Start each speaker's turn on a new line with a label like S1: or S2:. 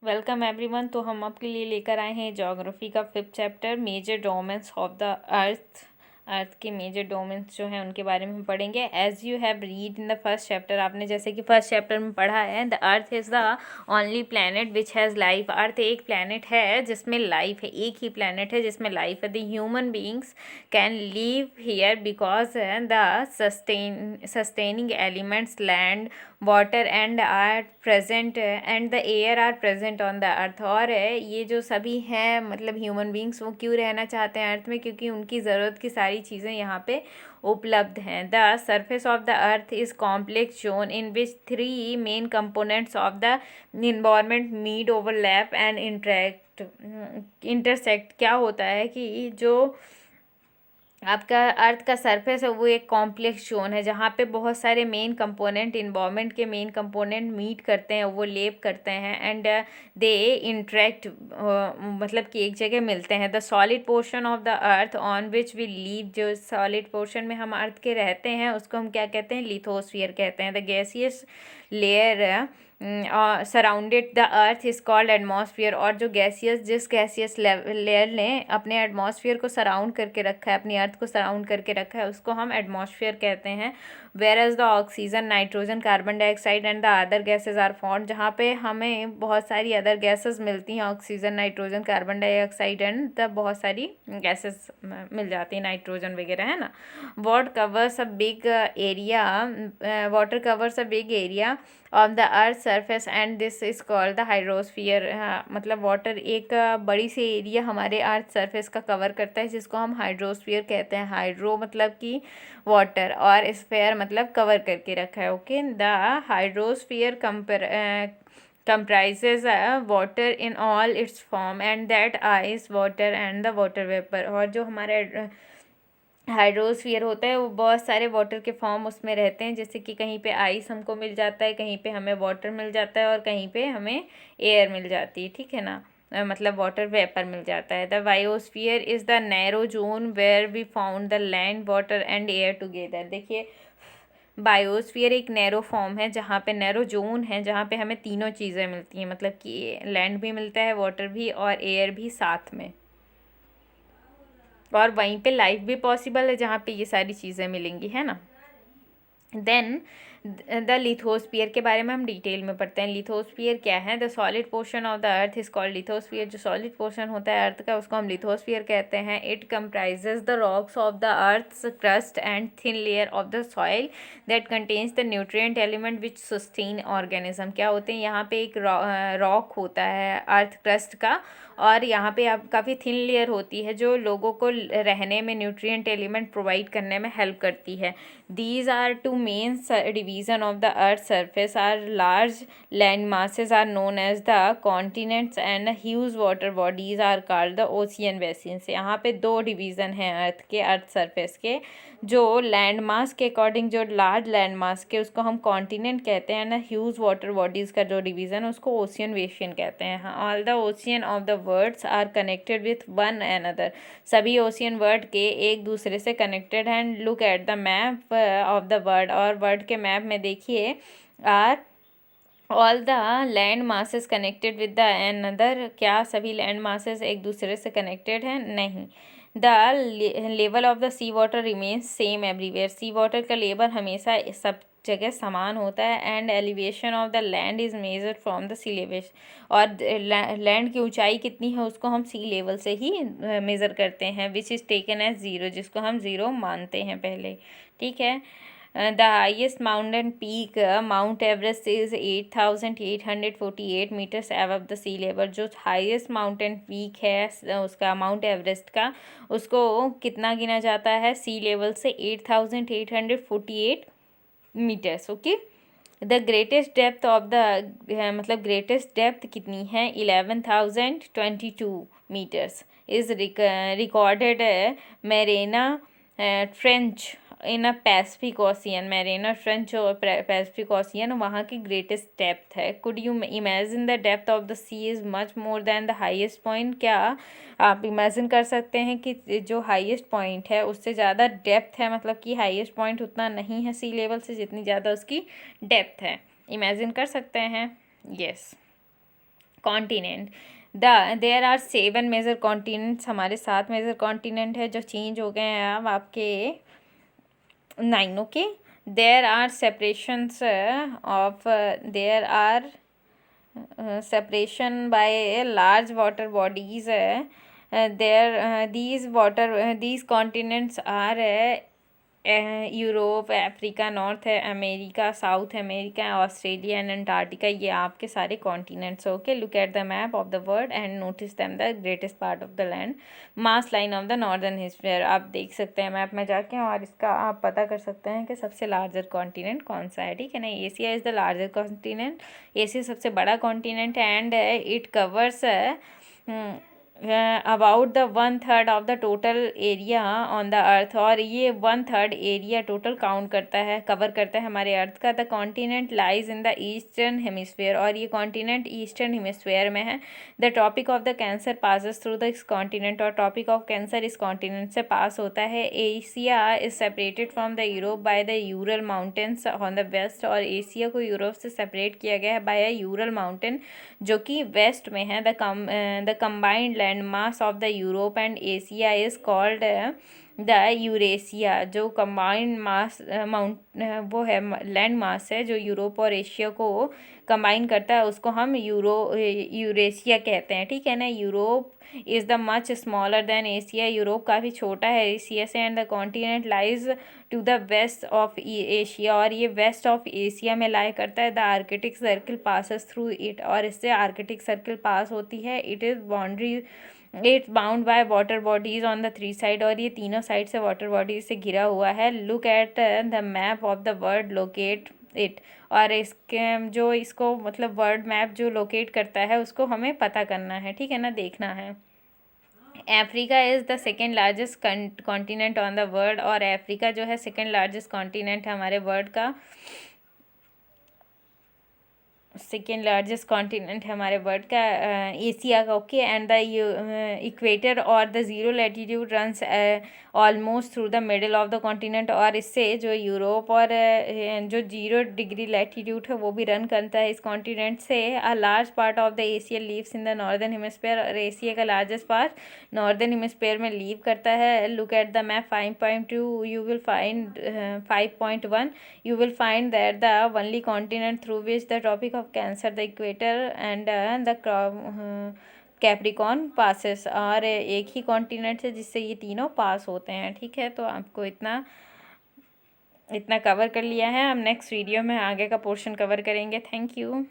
S1: Welcome everyone. तो हम आपके लिए लेकर आए हैं ज्योग्राफी का 5th chapter major domains of the earth. Earth के मेजर डोमेन्स जो हैं उनके बारे में हम पढ़ेंगे। As you have read in the first chapter, आपने जैसे कि फर्स्ट चैप्टर में पढ़ा है, the earth is the only planet which has life. Earth एक प्लैनेट है जिसमें लाइफ है, एक ही प्लैनेट है जिसमें लाइफ है। The human beings can live here because the sustaining elements land water and are present and the air are present on the earth. और ये जो सभी हैं मतलब ह्यूमन बींग्स, वो क्यों रहना चाहते हैं अर्थ में? क्योंकि उनकी ज़रूरत की सारी चीज़ें यहाँ पे उपलब्ध हैं। The surface of the earth is complex zone in which 3 main components of the environment meet overlap and intersect. क्या होता है कि जो आपका अर्थ का सरफेस है वो एक कॉम्प्लेक्स जोन है जहाँ पे बहुत सारे मेन कंपोनेंट, इन्वायरमेंट के मेन कंपोनेंट मीट करते हैं, वो लेप करते हैं एंड दे इंटरेक्ट, मतलब कि एक जगह मिलते हैं। The solid portion of the earth on which we live, जो सॉलिड पोर्शन में हम अर्थ के रहते हैं उसको हम क्या कहते हैं? लिथोस्फीयर कहते हैं। The gaseous layer surrounded the earth is called atmosphere. और जो गैसियस, जिस गैसियस लेयर ने अपने एटमॉस्फेयर को सराउंड करके रखा है, अपनी अर्थ को सराउंड करके रखा है, उसको हम एटमॉस्फेयर कहते हैं। Where as the oxygen, nitrogen, carbon dioxide and the other gases are found, जहाँ पे हमें बहुत सारी अदर गैसेस मिलती हैं, oxygen, nitrogen, carbon dioxide and the बहुत सारी गैसेस मिल जाती हैं, नाइट्रोजन वगैरह, है ना। Water covers a big area of the earth surface and this is called the hydrosphere. मतलब वाटर एक बड़ी सी एरिया हमारे अर्थ सरफेस का कवर करता है जिसको हम हाइड्रोस्फीयर कहते हैं। हाइड्रो मतलब कि वाटर और स्फीयर मतलब कवर करके रखा है। Okay, the hydrosphere comprises water in all its form and that ice, water and the water vapor। और जो हमारे हाइड्रोस्फीयर होता है वो बहुत सारे वाटर के फॉर्म उसमें रहते हैं, जैसे कि कहीं पे आइस हमको मिल जाता है, कहीं पे हमें वाटर मिल जाता है और कहीं पे हमें एयर मिल जाती है, ठीक है ना। मतलब वाटर वेपर मिल जाता है। The biosphere is the narrow zone where we found the land, water and air together. देखिए, बायोस्फीयर एक नैरो फॉर्म है जहाँ पे, नैरो जोन है जहाँ पे हमें तीनों चीज़ें मिलती हैं, मतलब कि लैंड भी मिलता है, वाटर भी और एयर भी साथ में, और वहीं पे लाइफ भी पॉसिबल है जहाँ पे ये सारी चीज़ें मिलेंगी, है ना। देन द लिथोस्फीयर के बारे में हम डिटेल में पढ़ते हैं। लिथोस्फीयर क्या है? The solid portion of the earth is called lithosphere. जो सॉलिड पोर्शन होता है अर्थ का उसको हम लिथोस्फीयर कहते हैं। It comprises the rocks of the earth's crust and thin layer of the soil that contains the nutrient element which sustain organism. क्या होते हैं? यहाँ पे एक रॉक होता है अर्थ क्रस्ट का, और यहाँ पे आप काफ़ी थिन लेयर होती है जो लोगों को रहने में, न्यूट्रिएंट एलिमेंट प्रोवाइड करने में हेल्प करती है। These are two main division of the earth's surface are large land masses are known as the continents and huge water bodies are called the ocean basins। यहाँ पे दो division हैं अर्थ के, earth surface के। जो land mass के according, जो large land mass के उसको हम कॉन्टिनेंट कहते हैं ना, ह्यूज वाटर बॉडीज़ का जो डिवीज़न है उसको ओशियन बेसिन कहते हैं। All the ocean of the worlds are connected with one another. सभी ओशियन वर्ल्ड के एक दूसरे से कनेक्टेड हैं। Look at the map of the world, और वर्ल्ड के मैप में देखिए, are all the land masses connected with the another. क्या सभी लैंड मासेस एक दूसरे से कनेक्टेड हैं? नहीं। The level of the sea water remains same everywhere. Sea water का लेवल हमेशा सब जगह समान होता है। And elevation of the land is measured from the sea level. और लैंड की ऊंचाई कितनी है उसको हम सी लेवल से ही मेज़र करते हैं, which is taken as zero, जिसको हम ज़ीरो मानते हैं पहले, ठीक है। The highest mountain peak Mount Everest is 8,848 metres above the sea level. जो हाईएस्ट माउंटेन पीक है उसका, माउंट एवरेस्ट का, उसको कितना गिना जाता है सी लेवल से? 8,848 metres. Okay. The greatest depth of the, मतलब ग्रेटेस्ट डेप्थ कितनी है? 11,022 metres is recorded Mariana Trench in a Pacific Ocean. Mariana Trench और पैसिफिक ओशियन वहाँ की ग्रेटेस्ट डेप्थ है। Could you imagine the depth of the sea is much more than the highest point. क्या आप imagine कर सकते हैं कि जो हाईएस्ट पॉइंट है उससे ज़्यादा डेप्थ है, मतलब कि हाईएस्ट पॉइंट उतना नहीं है सी लेवल से जितनी ज़्यादा उसकी डेप्थ है। इमेजिन कर सकते हैं? Yes. Continent there are 7 major continents, हमारे 7 मेजर कॉन्टिनेंट है जो चेंज हो गए हैं अब आपके 9, okay. There are separations of there are separation by large water bodies. These continents are Europe, Africa, North America, South America, Australia and Antarctica. ये आपके सारे continents. Okay, look at the map of the world and notice them the greatest part of the land, mass line of the northern hemisphere. आप देख सकते हैं map में जाके और इसका आप पता कर सकते हैं कि सबसे लार्जर कॉन्टिनेंट कौन सा है, ठीक है ना। Asia is the larger continent, Asia सबसे बड़ा कॉन्टिनेंट है and it covers about the 1/3 of the total area on the earth. और ये 1/3 एरिया टोटल काउंट करता है, कवर करता है हमारे अर्थ का। The continent lies in the eastern hemisphere, और ये कॉन्टिनेंट ईस्टर्न हेमिस्फीयर में है। The Tropic of the Cancer passes through this continent, और टॉपिक ऑफ कैंसर इस कॉन्टिनेंट से पास होता है। Asia is separated from the Europe by the Ural Mountains on the west, और एशिया को Europe से सेपरेट किया गया है बाय यूरल माउंटेन जो कि वेस्ट में है। The combined land mass of the Europe and Asia is called the Eurasia. जो कंबाइंड मास वो है लैंड मास है जो यूरोप और एशिया को कंबाइन करता है, उसको हम यूरेशिया कहते हैं, ठीक है ना। Europe is the much smaller than Asia, Europe काफ़ी छोटा है एशिया से। And the continent lies to the west of Asia, और ये वेस्ट ऑफ एशिया में लाई करता है। The Arctic Circle passes through it, और इससे आर्कटिक सर्किल पास होती है। It's bound by water bodies on the 3 side, और ये तीनों साइड से वाटर बॉडीज से घिरा हुआ है। Look at the map of the world, locate it, और इसके जो इसको मतलब वर्ल्ड मैप जो लोकेट करता है उसको हमें पता करना है, ठीक है ना, देखना है। Africa is the second largest continent on the world, और अफ्रीका जो है सेकेंड लार्जेस्ट कॉन्टिनेंट है हमारे वर्ल्ड का, सेकेंड लार्जेस्ट कॉन्टिनेंट है हमारे वर्ल्ड का, एशिया का, ओके। एंड द इक्वेटर और the zero latitude runs almost through the middle of the continent, और इससे जो यूरोप और जो 0 डिग्री लैटिट्यूड है वो भी रन करता है इस कॉन्टिनेंट से। A large part of the Asia leaves in the northern hemisphere, और एशिया का लार्जेस्ट पार्ट नॉर्दर्न हेमिस्फीयर में लीव करता है। Look at the map 5.2 you will find 5.1 you will find that the only continent through which the tropic of Cancer, the equator and the Capricorn passes, और एक ही continent है जिससे ये तीनों पास होते हैं, ठीक है। तो आपको इतना कवर कर लिया है। हम नेक्स्ट वीडियो में आगे का पोर्शन कवर करेंगे। Thank you.